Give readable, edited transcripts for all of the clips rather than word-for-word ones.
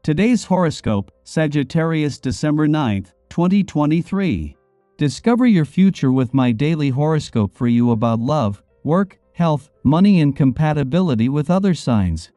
Today's horoscope, Sagittarius, December 9th, 2023. Discover your future with my daily horoscope for you about love, work, health, money, and compatibility with other signs.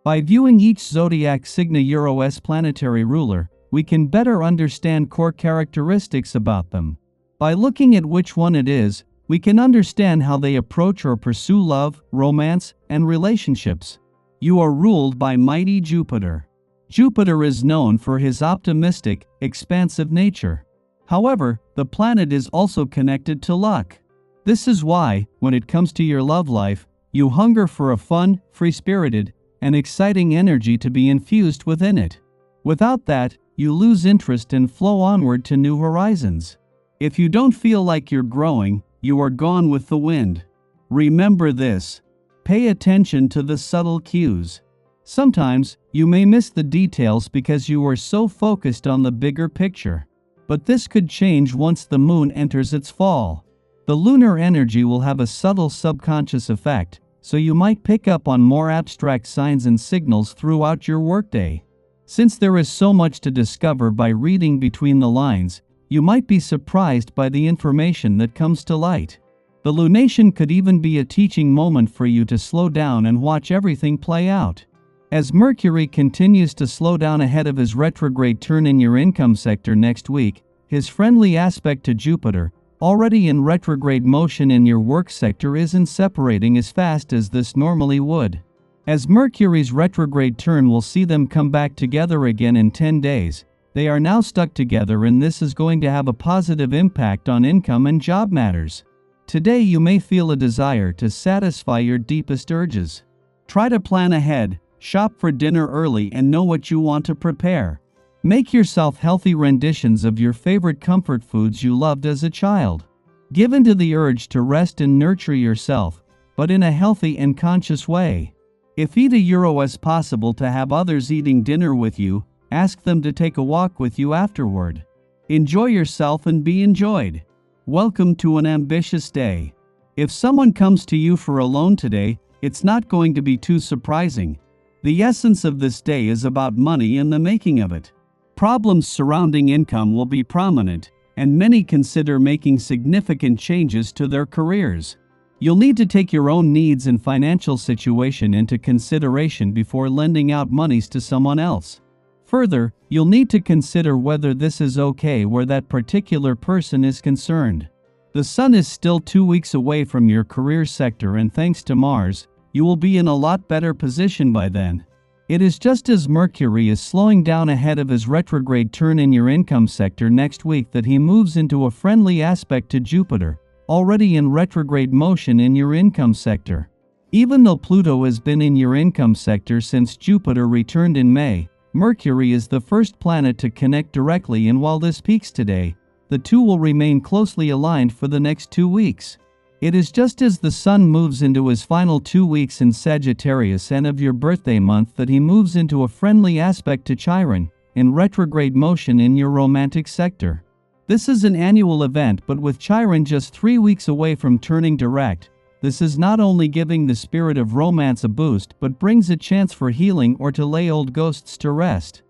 By viewing each zodiac sign Euro's planetary ruler, we can better understand core characteristics about them. By looking at which one it is, we can understand how they approach or pursue love, romance, and relationships. You are ruled by mighty Jupiter. Jupiter is known for his optimistic, expansive nature. However, the planet is also connected to luck. This is why, when it comes to your love life, you hunger for a fun, free-spirited, and exciting energy to be infused within it. Without that, you lose interest and flow onward to new horizons. If you don't feel like you're growing, you are gone with the wind. Remember this. Pay attention to the subtle cues. Sometimes, you may miss the details because you are so focused on the bigger picture. But this could change once the moon enters its fall. The lunar energy will have a subtle subconscious effect, so you might pick up on more abstract signs and signals throughout your workday. Since there is so much to discover by reading between the lines, you might be surprised by the information that comes to light. The lunation could even be a teaching moment for you to slow down and watch everything play out. As Mercury continues to slow down ahead of his retrograde turn in your income sector next week, his friendly aspect to Jupiter, already in retrograde motion in your work sector, isn't separating as fast as this normally would. As Mercury's retrograde turn will see them come back together again in 10 days, they are now stuck together, and this is going to have a positive impact on income and job matters. Today you may feel a desire to satisfy your deepest urges. Try to plan ahead. Shop for dinner early and know what you want to prepare. Make yourself healthy renditions of your favorite comfort foods you loved as a child. Give in to the urge to rest and nurture yourself, but in a healthy and conscious way. If is possible to have others eating dinner with you, ask them to take a walk with you afterward. Enjoy yourself and be enjoyed. Welcome to an ambitious day. If someone comes to you for a loan today, it's not going to be too surprising. The essence of this day is about money and the making of it. Problems surrounding income will be prominent, and many consider making significant changes to their careers. You'll need to take your own needs and financial situation into consideration before lending out monies to someone else. Further, you'll need to consider whether this is okay where that particular person is concerned. The Sun is still 2 weeks away from your career sector, and thanks to Mars, you will be in a lot better position by then. It is just as Mercury is slowing down ahead of his retrograde turn in your income sector next week that he moves into a friendly aspect to Jupiter, already in retrograde motion in your income sector. Even though Pluto has been in your income sector since Jupiter returned in May, Mercury is the first planet to connect directly, and while this peaks today, the two will remain closely aligned for the next 2 weeks. It is just as the Sun moves into his final 2 weeks in Sagittarius and of your birthday month that he moves into a friendly aspect to Chiron, in retrograde motion in your romantic sector. This is an annual event, but with Chiron just 3 weeks away from turning direct, this is not only giving the spirit of romance a boost but brings a chance for healing or to lay old ghosts to rest.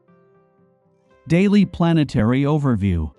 Daily Planetary Overview.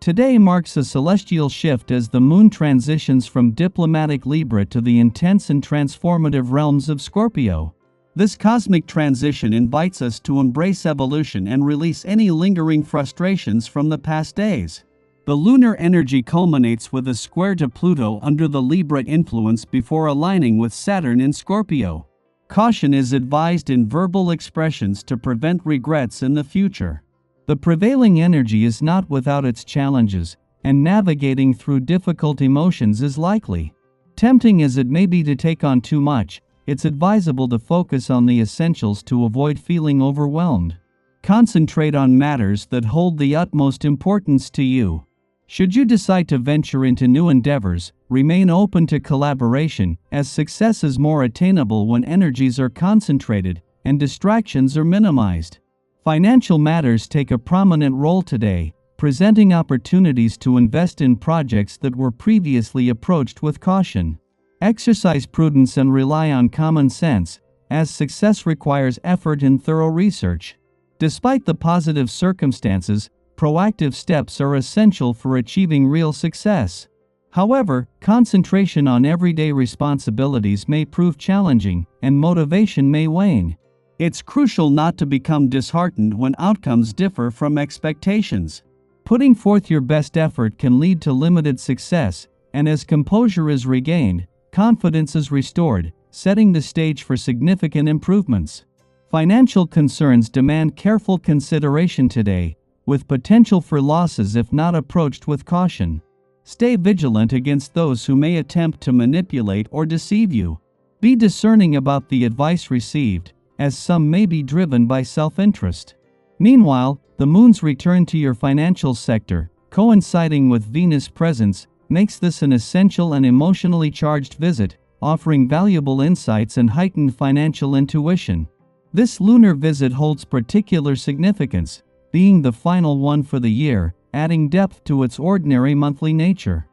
Today marks a celestial shift as the moon transitions from diplomatic Libra to the intense and transformative realms of Scorpio. This cosmic transition invites us to embrace evolution and release any lingering frustrations from the past days. The lunar energy culminates with a square to Pluto under the Libra influence before aligning with Saturn in Scorpio. Caution is advised in verbal expressions to prevent regrets in the future. The prevailing energy is not without its challenges, and navigating through difficult emotions is likely. Tempting as it may be to take on too much, it's advisable to focus on the essentials to avoid feeling overwhelmed. Concentrate on matters that hold the utmost importance to you. Should you decide to venture into new endeavors, remain open to collaboration, as success is more attainable when energies are concentrated and distractions are minimized. Financial matters take a prominent role today, presenting opportunities to invest in projects that were previously approached with caution. Exercise prudence and rely on common sense, as success requires effort and thorough research. Despite the positive circumstances, proactive steps are essential for achieving real success. However, concentration on everyday responsibilities may prove challenging, and motivation may wane. It's crucial not to become disheartened when outcomes differ from expectations. Putting forth your best effort can lead to limited success, and as composure is regained, confidence is restored, setting the stage for significant improvements. Financial concerns demand careful consideration today, with potential for losses if not approached with caution. Stay vigilant against those who may attempt to manipulate or deceive you. Be discerning about the advice received, as some may be driven by self-interest. Meanwhile, the moon's return to your financial sector, coinciding with Venus' presence, makes this an essential and emotionally charged visit, offering valuable insights and heightened financial intuition. This lunar visit holds particular significance, being the final one for the year, adding depth to its ordinary monthly nature.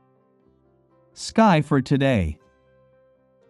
Sky for today.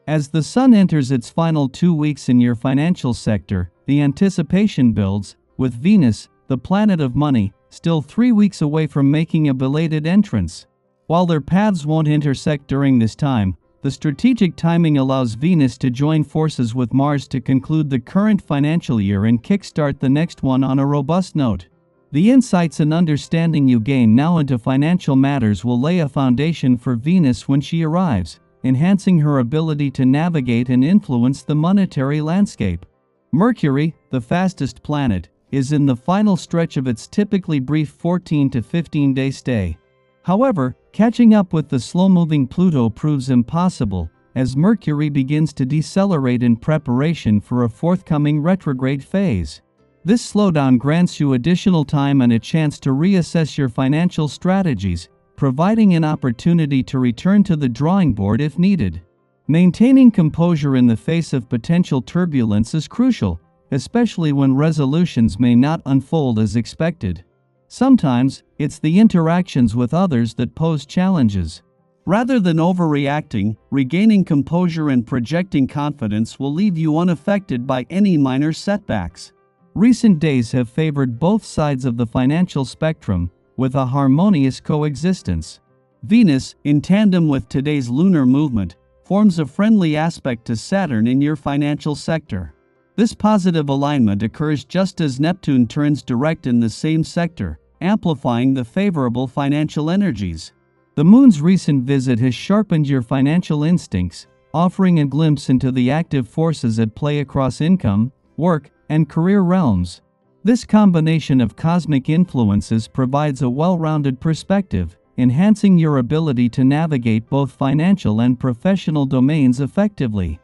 As the sun enters its final 2 weeks in your financial sector, the anticipation builds, with Venus, the planet of money, still 3 weeks away from making a belated entrance. While their paths won't intersect during this time, the strategic timing allows Venus to join forces with Mars to conclude the current financial year and kickstart the next one on a robust note. The insights and understanding you gain now into financial matters will lay a foundation for Venus when she arrives, enhancing her ability to navigate and influence the monetary landscape. Mercury, the fastest planet, is in the final stretch of its typically brief 14 to 15-day stay. However, catching up with the slow-moving Pluto proves impossible, as Mercury begins to decelerate in preparation for a forthcoming retrograde phase. This slowdown grants you additional time and a chance to reassess your financial strategies, providing an opportunity to return to the drawing board if needed. Maintaining composure in the face of potential turbulence is crucial, especially when resolutions may not unfold as expected. Sometimes, it's the interactions with others that pose challenges. Rather than overreacting, regaining composure and projecting confidence will leave you unaffected by any minor setbacks. Recent days have favored both sides of the financial spectrum, with a harmonious coexistence. Venus, in tandem with today's lunar movement, forms a friendly aspect to Saturn in your financial sector. This positive alignment occurs just as Neptune turns direct in the same sector, amplifying the favorable financial energies. The moon's recent visit has sharpened your financial instincts, offering a glimpse into the active forces at play across income, work, and career realms. This combination of cosmic influences provides a well-rounded perspective, enhancing your ability to navigate both financial and professional domains effectively.